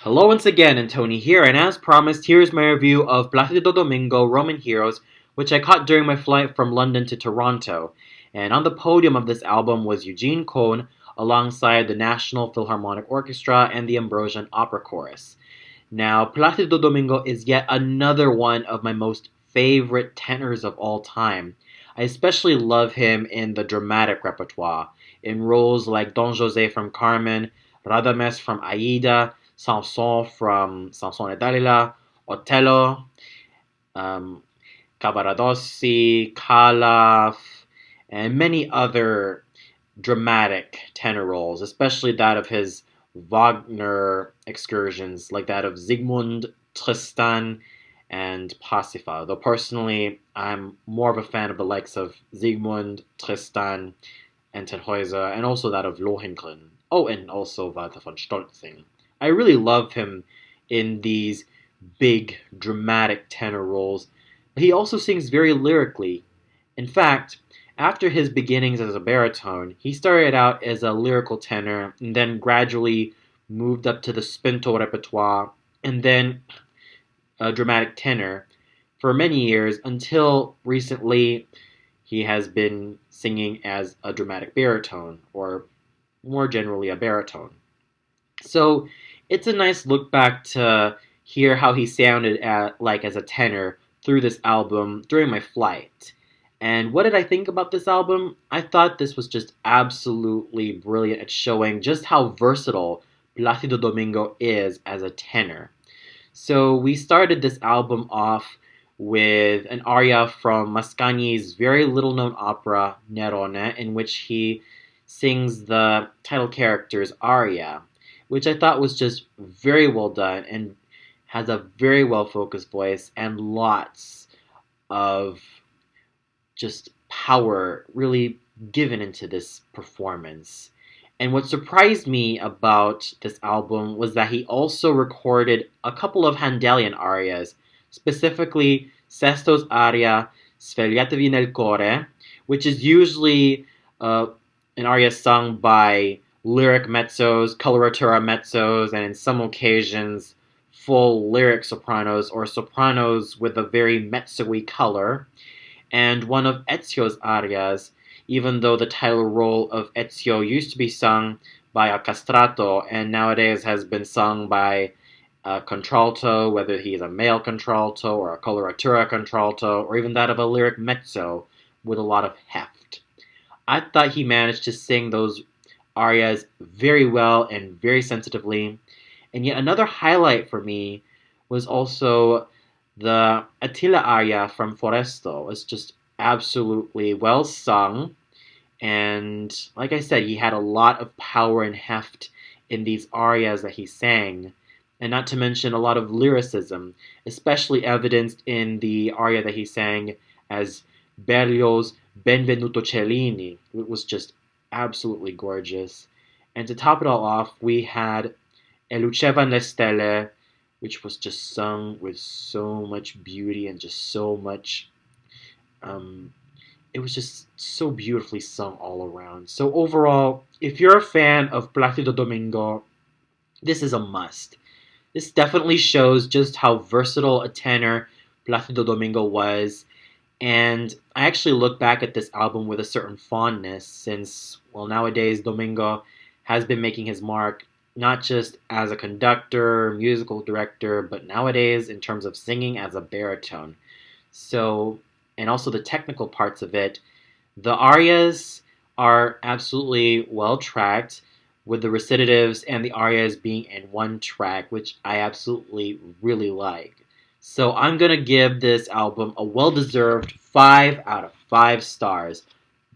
Hello once again, and Tony here, and as promised, here's my review of Placido Domingo, Roman Heroes, which I caught during my flight from London to Toronto. And on the podium of this album was Eugene Cohn, alongside the National Philharmonic Orchestra and the Ambrosian Opera Chorus. Now, Placido Domingo is yet another one of my most favorite tenors of all time. I especially love him in the dramatic repertoire, in roles like Don Jose from Carmen, Radames from Aida, Samson from Samson et Dalila, Otello, um, Cavaradossi, Calaf, and many other dramatic tenor roles, especially that of his Wagner excursions, like that of Siegmund, Tristan, and Parsifal. Though personally, I'm more of a fan of the likes of Siegmund, Tristan, and Tannhäuser, and also that of Lohengrin. Oh, and also Walter von Stolzing. I really love him in these big, dramatic tenor roles, but he also sings very lyrically. In fact, after his beginnings as a baritone, he started out as a lyrical tenor and then gradually moved up to the spinto repertoire and then a dramatic tenor for many years until recently he has been singing as a dramatic baritone, or more generally a baritone. So it's a nice look back to hear how he sounded as a tenor through this album during my flight. And what did I think about this album? I thought this was just absolutely brilliant at showing just how versatile Placido Domingo is as a tenor. So we started this album off with an aria from Mascagni's very little known opera, Nerone, in which he sings the title character's aria, which I thought was just very well done and has a very well focused voice and lots of just power really given into this performance. And what surprised me about this album was that he also recorded a couple of Handelian arias, specifically Sesto's aria Svegliatevi nel core, which is usually an aria sung by lyric mezzos, coloratura mezzos, and in some occasions full lyric sopranos or sopranos with a very mezzo-y color, and one of Ezio's arias, even though the title role of Ezio used to be sung by a castrato and nowadays has been sung by a contralto, whether he is a male contralto or a coloratura contralto, or even that of a lyric mezzo with a lot of heft. I thought he managed to sing those arias very well and very sensitively. And yet another highlight for me was also the Attila aria from Foresto. It's just absolutely well sung. And like I said, he had a lot of power and heft in these arias that he sang. And not to mention a lot of lyricism, especially evidenced in the aria that he sang as Berlioz' Benvenuto Cellini. It was just absolutely gorgeous. And to top it all off, we had E Lucevan le Stelle, which was just sung with so much beauty and just so much. It was just so beautifully sung all around. So overall, if you're a fan of Placido Domingo, this is a must. This definitely shows just how versatile a tenor Placido Domingo was. And I actually look back at this album with a certain fondness since, well, nowadays Domingo has been making his mark not just as a conductor, musical director, but nowadays in terms of singing as a baritone. So, and also the technical parts of it, the arias are absolutely well tracked, with the recitatives and the arias being in one track, which I absolutely really like. So I'm going to give this album a well-deserved 5 out of 5 stars.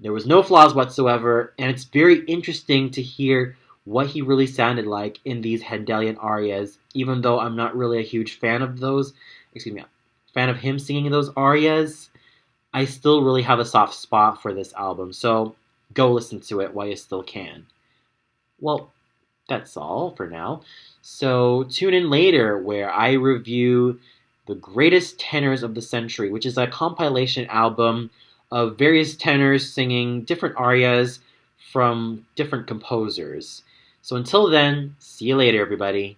There was no flaws whatsoever, and it's very interesting to hear what he really sounded like in these Handelian arias, even though I'm not really a huge fan of those, fan of him singing those arias. I still really have a soft spot for this album, so go listen to it while you still can. Well, that's all for now. So tune in later where I review The Greatest Tenors of the Century, which is a compilation album of various tenors singing different arias from different composers. So until then, see you later, everybody.